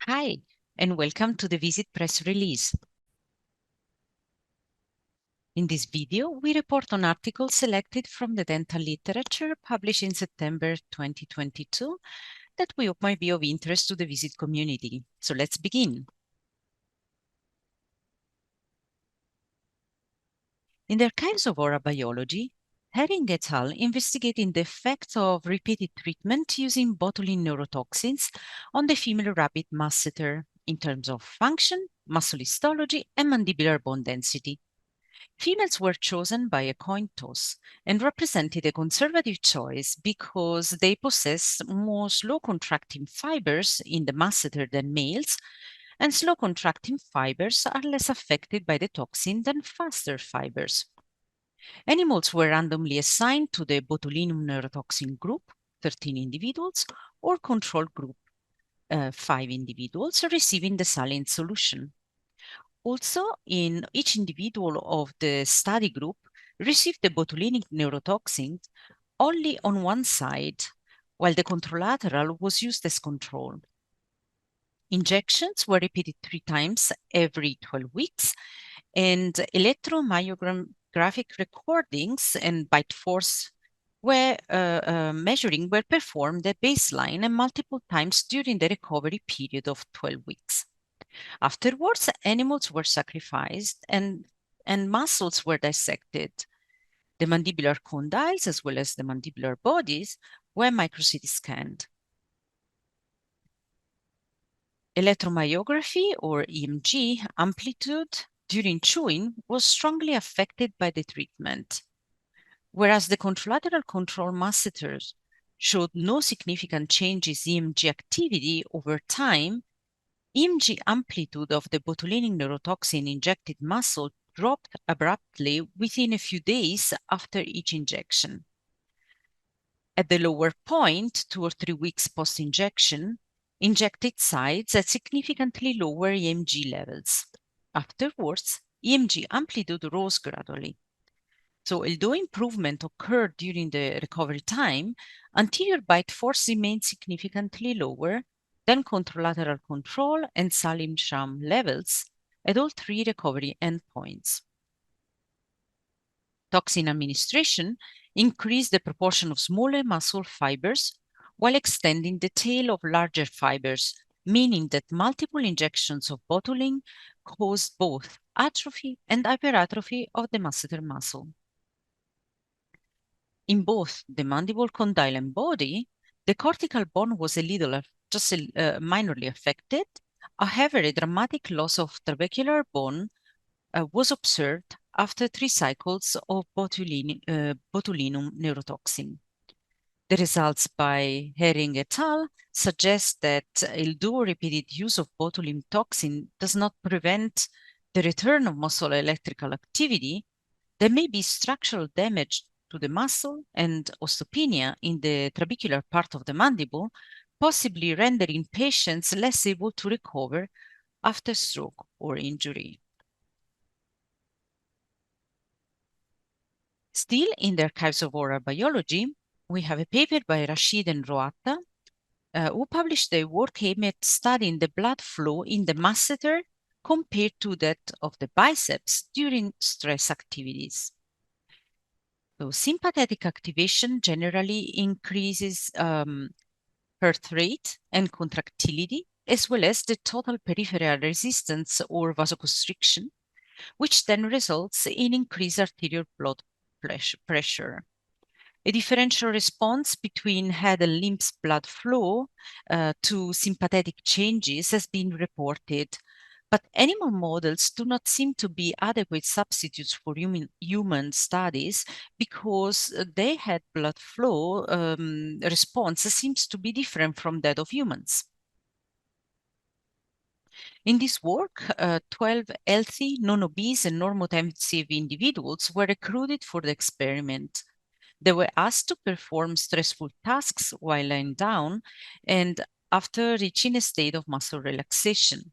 Hi, and welcome to the VieSID Press-release. In this video, we report on articles selected from the dental literature published in September 2022 that we hope might be of interest to the VieSID community. So let's begin. In the Archives of Oral Biology, Herring et al. Investigating the effect of repeated treatment using botulinum neurotoxins on the female rabbit masseter in terms of function, muscle histology, and mandibular bone density. Females were chosen by a coin toss and represented a conservative choice because they possess more slow contracting fibers in the masseter than males, and slow contracting fibers are less affected by the toxin than faster fibers. Animals were randomly assigned to the botulinum neurotoxin group, 13 individuals, or control group, 5 individuals, receiving the saline solution. Also, in each individual of the study group received the botulinum neurotoxin only on one side, while the contralateral was used as control. Injections were repeated 3 times every 12 weeks, and electromyographic recordings and bite force measuring were performed at baseline and multiple times during the recovery period of 12 weeks. Afterwards, animals were sacrificed and muscles were dissected. The mandibular condyles, as well as the mandibular bodies, were micro-CT scanned. Electromyography, or EMG, amplitude during chewing was strongly affected by the treatment. Whereas the contralateral control masseters showed no significant changes in EMG activity over time, EMG amplitude of the botulinum neurotoxin injected muscle dropped abruptly within a few days after each injection. At the lower point, 2 or 3 weeks post-injection, injected sites had significantly lower EMG levels. Afterwards, EMG amplitude rose gradually. So although improvement occurred during the recovery time, anterior bite force remained significantly lower than contralateral control and saline sham levels at all 3 recovery endpoints. Toxin administration increased the proportion of smaller muscle fibers while extending the tail of larger fibers, meaning that multiple injections of botulinum caused both atrophy and hypertrophy of the masseter muscle. In both the mandible condyle and body, the cortical bone was just minorly affected. However, a dramatic loss of trabecular bone was observed after 3 cycles of botulinum neurotoxin. The results by Herring et al. Suggest that although repeated use of botulinum toxin does not prevent the return of muscle electrical activity, there may be structural damage to the muscle and osteopenia in the trabecular part of the mandible, possibly rendering patients less able to recover after stroke or injury. Still in the Archives of Oral Biology, we have a paper by Rashid and Roatta, who published a work aimed at studying the blood flow in the masseter compared to that of the biceps during stress activities. So sympathetic activation generally increases heart rate and contractility, as well as the total peripheral resistance or vasoconstriction, which then results in increased arterial blood pressure. A differential response between head and limbs blood flow to sympathetic changes has been reported, but animal models do not seem to be adequate substitutes for human studies because their head blood flow response seems to be different from that of humans. In this work, 12 healthy, non-obese, and normotensive individuals were recruited for the experiment. They were asked to perform stressful tasks while lying down and after reaching a state of muscle relaxation.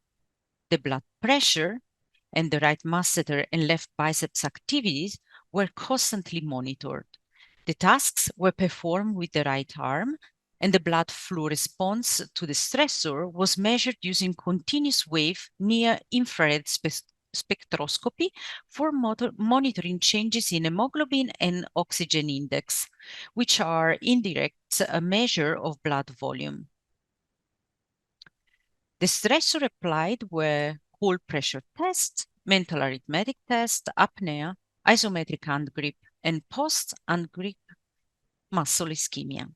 The blood pressure and the right masseter and left biceps activities were constantly monitored. The tasks were performed with the right arm and the blood flow response to the stressor was measured using continuous wave near-infrared spectroscopy for monitoring changes in hemoglobin and oxygen index, which are indirect measure of blood volume. The stressor applied were cold pressure test, mental arithmetic test, apnea, isometric hand grip, and post-hand grip muscle ischemia.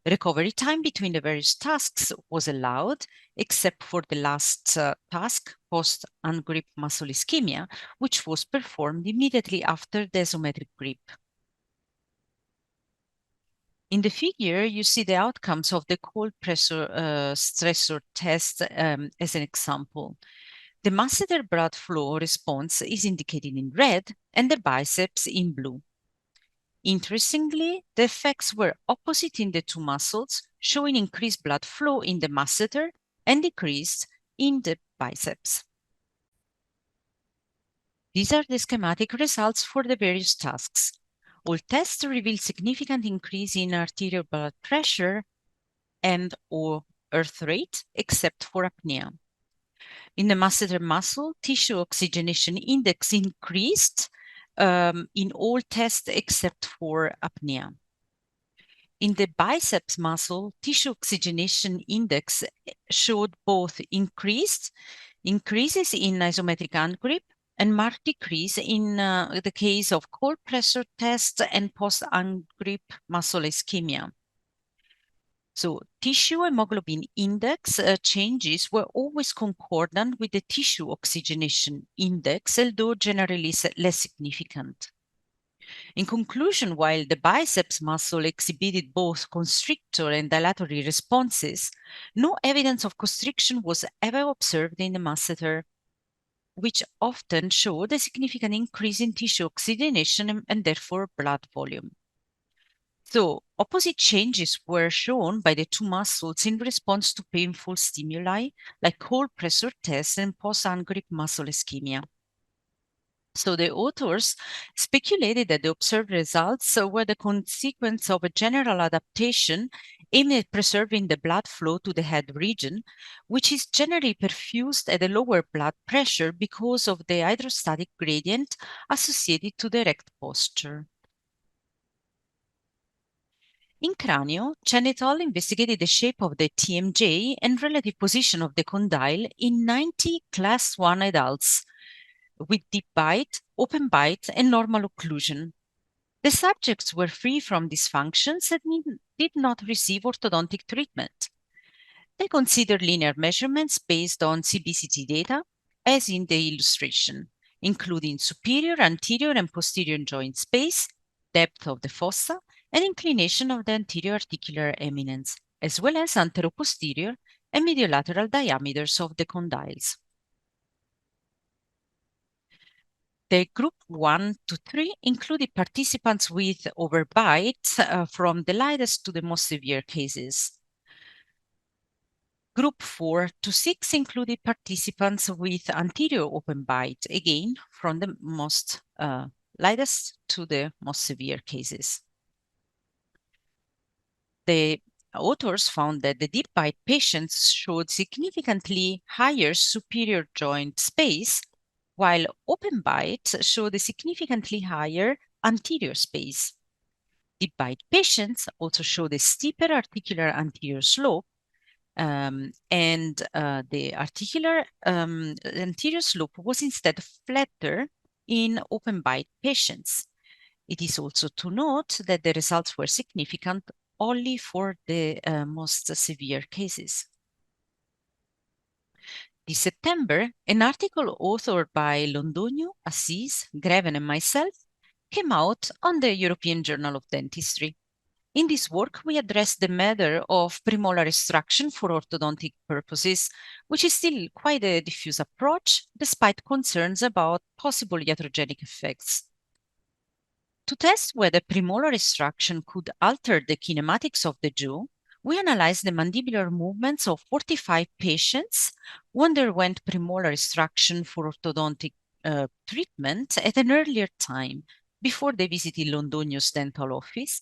Recovery time between the various tasks was allowed, except for the last task, post-hand grip muscle ischemia, which was performed immediately after the isometric grip. In the figure, you see the outcomes of the cold pressure stressor test as an example. The masseter blood flow response is indicated in red and the biceps in blue. Interestingly, the effects were opposite in the two muscles, showing increased blood flow in the masseter and decreased in the biceps. These are the schematic results for the various tasks. All tests reveal significant increase in arterial blood pressure and/or earth rate, except for apnea. In the masseter muscle, tissue oxygenation index increased in all tests except for apnea. In the biceps muscle, tissue oxygenation index showed both increases in isometric hand grip and marked decrease in the case of cold pressure test and post-hand grip muscle ischemia. So tissue hemoglobin index changes were always concordant with the tissue oxygenation index, although generally less significant. In conclusion, while the biceps muscle exhibited both constrictor and dilatory responses, no evidence of constriction was ever observed in the masseter, which often showed a significant increase in tissue oxygenation and therefore blood volume. So, opposite changes were shown by the two muscles in response to painful stimuli like cold pressure test and post-hand grip muscle ischemia. So the authors speculated that the observed results were the consequence of a general adaptation aimed at preserving the blood flow to the head region, which is generally perfused at a lower blood pressure because of the hydrostatic gradient associated to the erect posture. In Cranio, Chen et al. Investigated the shape of the TMJ and relative position of the condyle in 90 class 1 adults with deep bite, open bite, and normal occlusion. The subjects were free from dysfunctions and did not receive orthodontic treatment. They considered linear measurements based on CBCT data, as in the illustration, including superior, anterior, and posterior joint space, depth of the fossa, and inclination of the anterior articular eminence, as well as anteroposterior and mediolateral diameters of the condyles. The group 1 to 3 included participants with overbite from the lightest to the most severe cases. Group 4 to 6 included participants with anterior open bite, again from the most lightest to the most severe cases. The authors found that the deep bite patients showed significantly higher superior joint space, while open bite showed a significantly higher anterior space. Deep bite patients also showed a steeper articular anterior slope, and the anterior slope was instead flatter in open bite patients. It is also to note that the results were significant only for the most severe cases. This September, an article authored by Londonio, Assis, Greven, and myself came out on the European Journal of Dentistry. In this work, we address the matter of premolar extraction for orthodontic purposes, which is still quite a diffuse approach, despite concerns about possible iatrogenic effects. To test whether premolar extraction could alter the kinematics of the jaw, we analyzed the mandibular movements of 45 patients who underwent premolar extraction for orthodontic treatment at an earlier time, before they visited Londonio's dental office,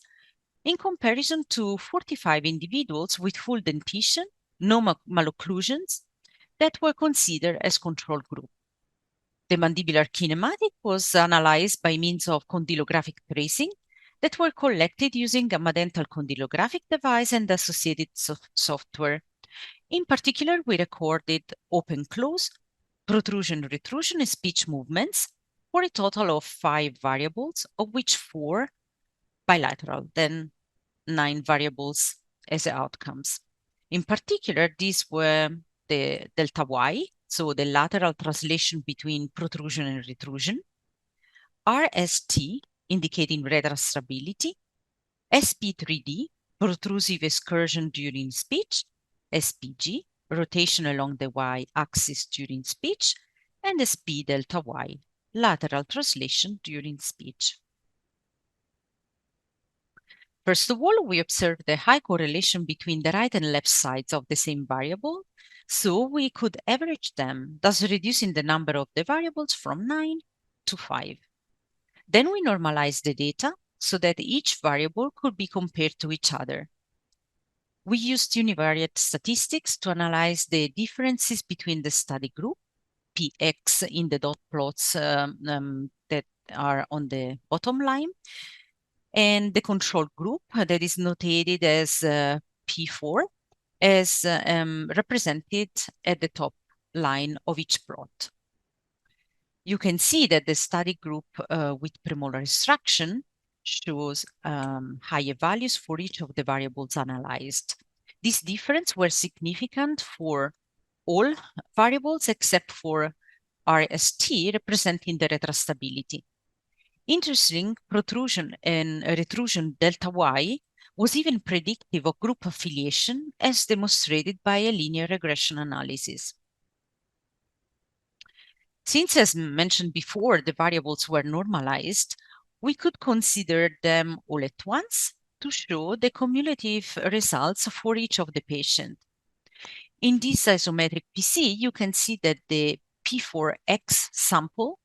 in comparison to 45 individuals with full dentition, no malocclusions, that were considered as control group. The mandibular kinematic was analyzed by means of condylographic tracing that were collected using gamma dental condylographic device and associated software. In particular, we recorded open-close, protrusion-retrusion, and speech movements for a total of 5 variables, of which 4 bilateral, then 9 variables as outcomes. In particular, these were the delta Y, so the lateral translation between protrusion and retrusion, RST, indicating retrastability, SP3D, protrusive excursion during speech, SPG, rotation along the y-axis during speech, and SP delta Y, lateral translation during speech. First of all, we observed a high correlation between the right and left sides of the same variable, so we could average them, thus reducing the number of the variables from 9 to 5. Then we normalized the data so that each variable could be compared to each other. We used univariate statistics to analyze the differences between the study group, Px in the dot plots that are on the bottom line, and the control group that is notated as P4 as represented at the top line of each plot. You can see that the study group with premolar extraction shows higher values for each of the variables analyzed. These differences were significant for all variables except for RST, representing the retrastability. Interesting, protrusion and retrusion delta Y was even predictive of group affiliation, as demonstrated by a linear regression analysis. Since, as mentioned before, the variables were normalized, we could consider them all at once to show the cumulative results for each of the patients. In this isometric PC, you can see that the P4X sample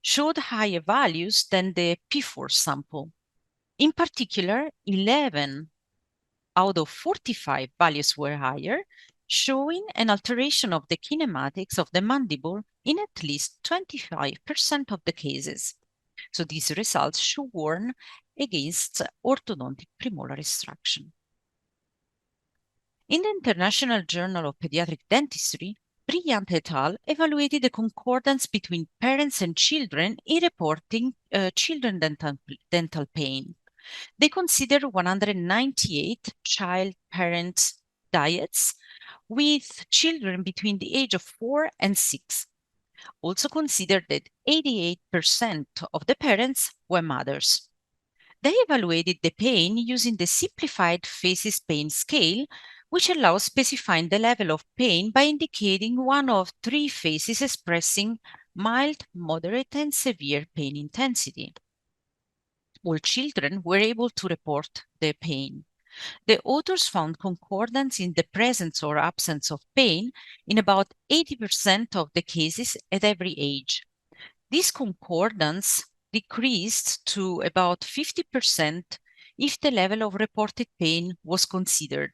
showed higher values than the P4 sample. In particular, 11 out of 45 values were higher, showing an alteration of the kinematics of the mandible in at least 25% of the cases. So these results should warn against orthodontic premolar extraction. In the International Journal of Pediatric Dentistry, Brillant et al. Evaluated the concordance between parents and children in reporting children dental pain. They considered 198 child-parent diets with children between the age of 4 and 6. Also considered that 88% of the parents were mothers. They evaluated the pain using the simplified faces pain scale, which allows specifying the level of pain by indicating one of 3 faces expressing mild, moderate, and severe pain intensity. All children were able to report their pain. The authors found concordance in the presence or absence of pain in about 80% of the cases at every age. This concordance decreased to about 50% if the level of reported pain was considered.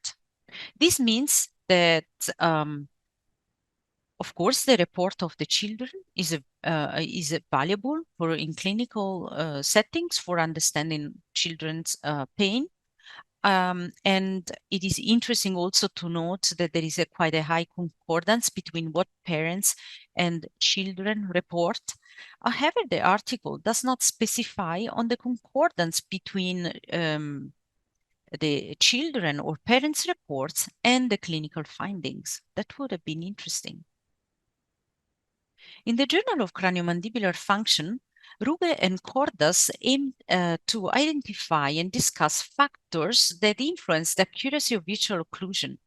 This means that, of course, the report of the children is valuable for in clinical settings for understanding children's pain. And it is interesting also to note that there is quite a high concordance between what parents and children report. However, the article does not specify on the concordance between the children or parents' reports and the clinical findings. That would have been interesting. In the Journal of Craniomandibular Function, Ruge and Cordas aimed to identify and discuss factors that influence the accuracy of visual occlusion.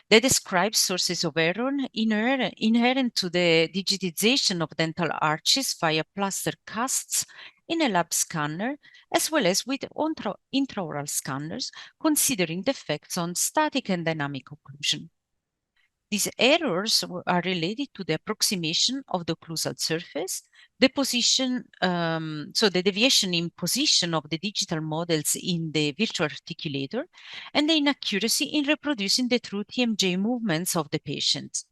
They describe sources of error inherent to the digitization of dental arches via plaster casts in a lab scanner, as well as with intraoral scanners, considering the effects on static and dynamic occlusion. These errors are related to the approximation of the occlusal surface, the position, so the deviation in position of the digital models in the virtual articulator, and the inaccuracy in reproducing the true TMJ movements of the patient.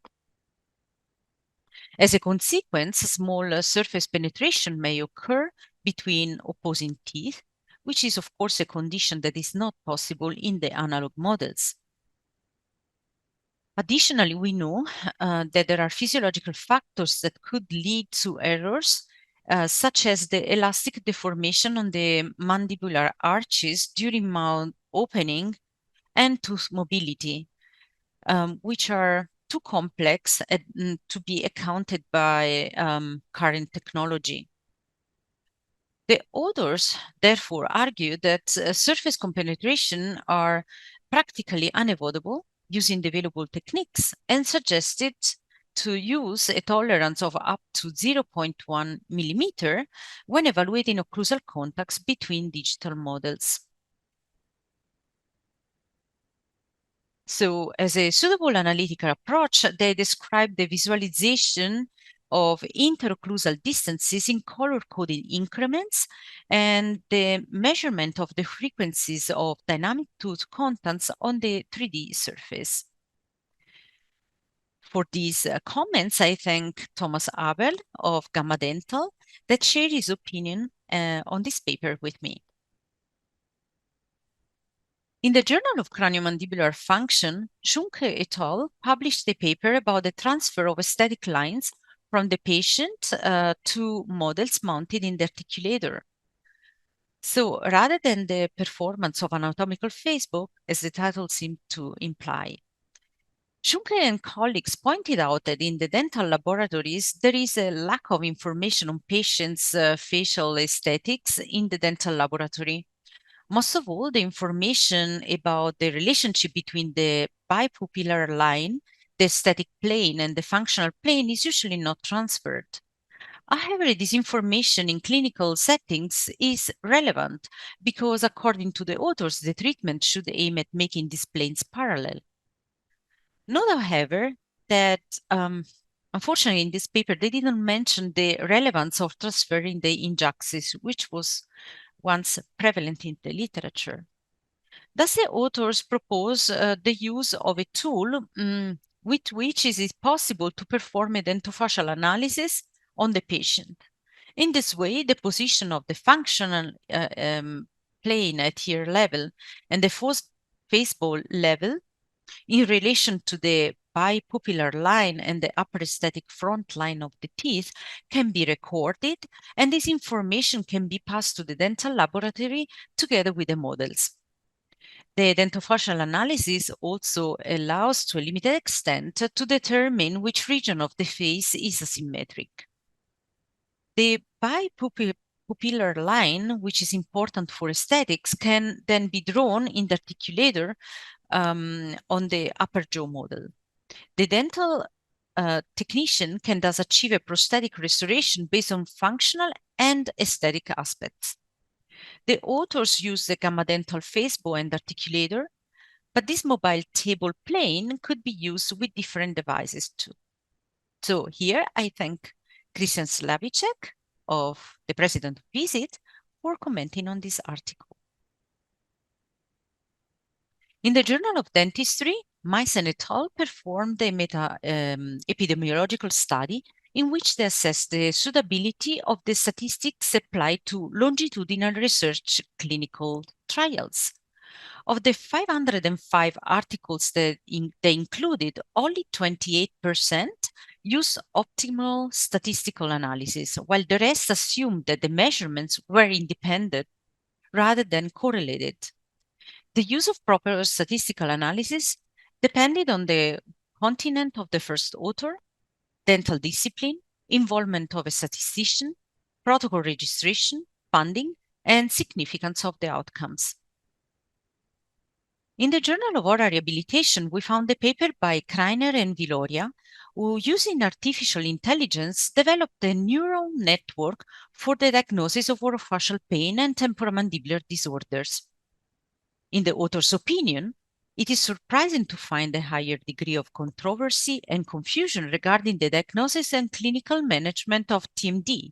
As a consequence, small surface penetration may occur between opposing teeth, which is of course a condition that is not possible in the analog models. Additionally, we know that there are physiological factors that could lead to errors, such as the elastic deformation on the mandibular arches during mouth opening and tooth mobility, which are too complex to be accounted by current technology. The authors therefore argue that surface compenetration are practically unavoidable using the available techniques and suggested to use a tolerance of up to 0.1 millimeter when evaluating occlusal contacts between digital models. So, as a suitable analytical approach, they describe the visualization of interocclusal distances in color-coded increments and the measurement of the frequencies of dynamic tooth contacts on the 3D surface. For these comments, I thank Thomas Abel of Gamma Dental that shared his opinion on this paper with me. In the Journal of Craniomandibular Function, Schunke et al. Published a paper about the transfer of aesthetic lines from the patient to models mounted in the articulator. So rather than the performance of anatomical Facebook, as the title seemed to imply, Schunke and colleagues pointed out that in the dental laboratories, there is a lack of information on patients' facial aesthetics in the dental laboratory. Most of all, the information about the relationship between the bipupillar line, the aesthetic plane, and the functional plane is usually not transferred. However, this information in clinical settings is relevant because, according to the authors, the treatment should aim at making these planes parallel. Note, however, that unfortunately in this paper, they didn't mention the relevance of transferring the injuxis, which was once prevalent in the literature. Thus, the authors propose the use of a tool with which it is possible to perform a dentofacial analysis on the patient. In this way, the position of the functional plane at ear level and the faceball level in relation to the bipupillar line and the upper aesthetic front line of the teeth can be recorded, and this information can be passed to the dental laboratory together with the models. The dentofacial analysis also allows to a limited extent to determine which region of the face is asymmetric. The bipupillar line, which is important for aesthetics, can then be drawn in the articulator on the upper jaw model. The dental technician can thus achieve a prosthetic restoration based on functional and aesthetic aspects. The authors use the gamma dental facebow and articulator, but this mobile table plane could be used with different devices too. So here I thank Christian Slavicek, of the president of VieSID, for commenting on this article. In the Journal of Dentistry, Meissen et al. Performed a epidemiological study in which they assessed the suitability of the statistics applied to longitudinal research clinical trials. Of the 505 articles that they included, only 28% used optimal statistical analysis, while the rest assumed that the measurements were independent rather than correlated. The use of proper statistical analysis depended on the continent of the first author, dental discipline, involvement of a statistician, protocol registration, funding, and significance of the outcomes. In the Journal of Oral Rehabilitation, we found a paper by Kreiner and Viloria, who, using artificial intelligence, developed a neural network for the diagnosis of orofacial pain and temporomandibular disorders. In the author's opinion, It is surprising to find a higher degree of controversy and confusion regarding the diagnosis and clinical management of TMD,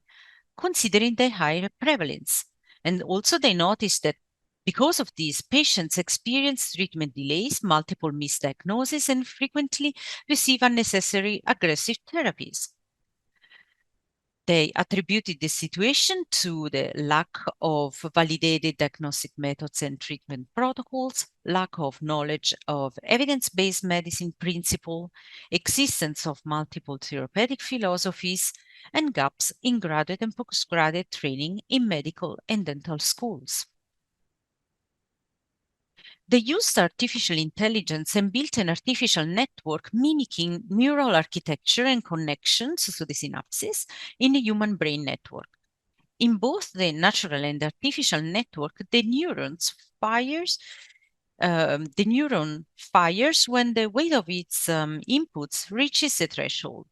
considering the higher prevalence. And also, they noticed that because of these, patients experience treatment delays, multiple misdiagnoses, and frequently receive unnecessary aggressive therapies. They attributed the situation to the lack of validated diagnostic methods and treatment protocols, lack of knowledge of evidence-based medicine principle, existence of multiple therapeutic philosophies, and gaps in graduate and postgraduate training in medical and dental schools. They used artificial intelligence and built an artificial network mimicking neural architecture and connections to the synapses in a human brain network. In both the natural and artificial network, the neuron fires when the weight of its inputs reaches a threshold.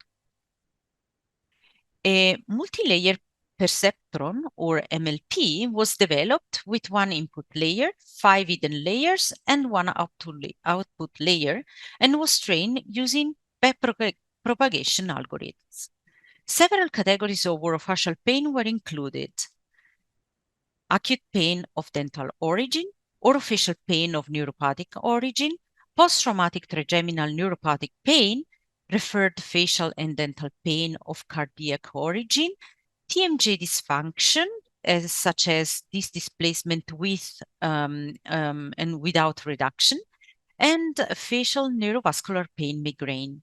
A multi-layer perceptron, or MLP, was developed with one input layer, 5 hidden layers, and one output layer, and was trained using backpropagation algorithms. Several categories of orofacial pain were included: acute pain of dental origin, orofacial pain of neuropathic origin, post-traumatic trigeminal neuropathic pain, referred facial and dental pain of cardiac origin, TMJ dysfunction, such as disc displacement with and without reduction, and facial neurovascular pain migraine.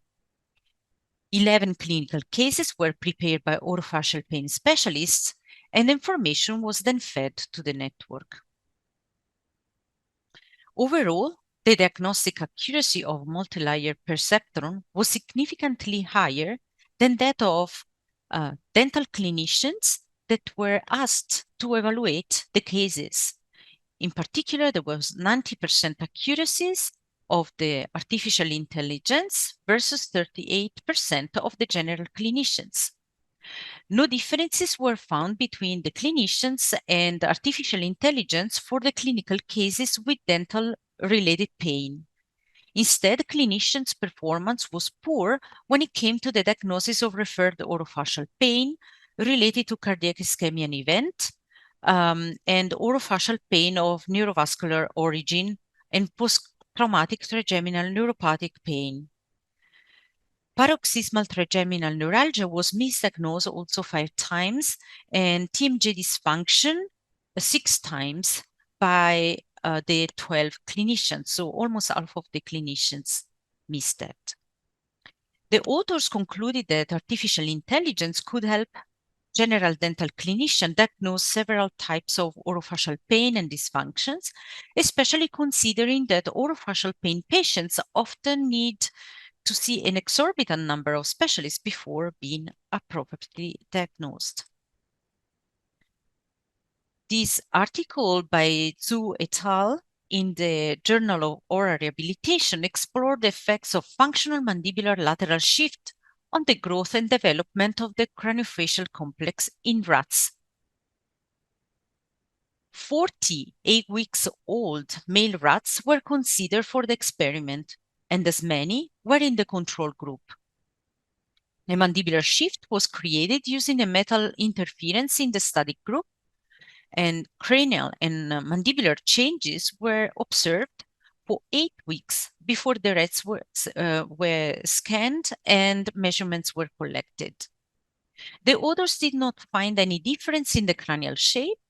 11 clinical cases were prepared by orofacial pain specialists, and information was then fed to the network. Overall, the diagnostic accuracy of multi-layer perceptron was significantly higher than that of dental clinicians that were asked to evaluate the cases. In particular, there was 90% accuracies of the artificial intelligence versus 38% of the general clinicians. No differences were found between the clinicians and artificial intelligence for the clinical cases with dental-related pain. Instead, clinicians' performance was poor when it came to the diagnosis of referred orofacial pain related to cardiac ischemia event and orofacial pain of neurovascular origin and post-traumatic trigeminal neuropathic pain. Paroxysmal trigeminal neuralgia was misdiagnosed also 5 times, and TMJ dysfunction 6 times by the 12 clinicians. So almost half of the clinicians missed that. The authors concluded that artificial intelligence could help general dental clinicians diagnose several types of orofacial pain and dysfunctions, especially considering that orofacial pain patients often need to see an exorbitant number of specialists before being appropriately diagnosed. This article by Zhu et al. In the Journal of Oral Rehabilitation explored the effects of functional mandibular lateral shift on the growth and development of the craniofacial complex in rats. 48 weeks old male rats were considered for the experiment, and as many were in the control group. A mandibular shift was created using a metal interference in the study group, and cranial and mandibular changes were observed for 8 weeks before the rats were scanned and measurements were collected. The authors did not find any difference in the cranial shape,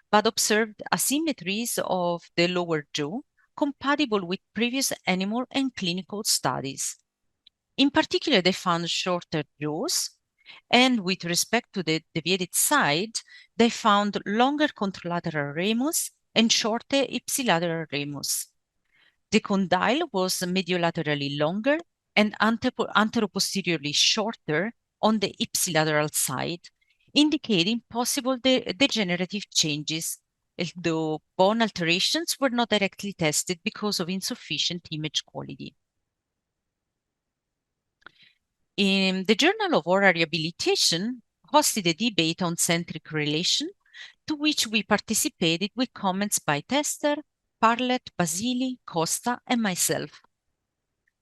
but observed asymmetries of the lower jaw compatible with previous animal and clinical studies. In particular, they found shorter jaws, and with respect to the deviated side, they found longer contralateral ramus and shorter ipsilateral ramus. The condyle was mediolaterally longer and anteroposteriorly shorter on the ipsilateral side, indicating possible degenerative changes, although bone alterations were not directly tested because of insufficient image quality. In the Journal of Oral Rehabilitation hosted a debate on centric relation, to which we participated with comments by tester, Parlet, Basili, Costa, and myself.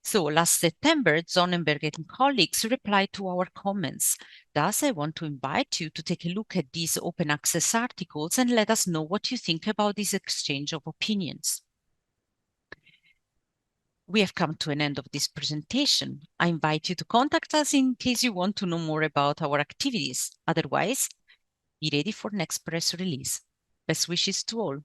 So last September, Sonnenberg and colleagues replied to our comments. Thus, I want to invite you to take a look at these open access articles and let us know what you think about this exchange of opinions. We have come to an end of this presentation. I invite you to contact us in case you want to know more about our activities. Otherwise, be ready for next press release. Best wishes to all.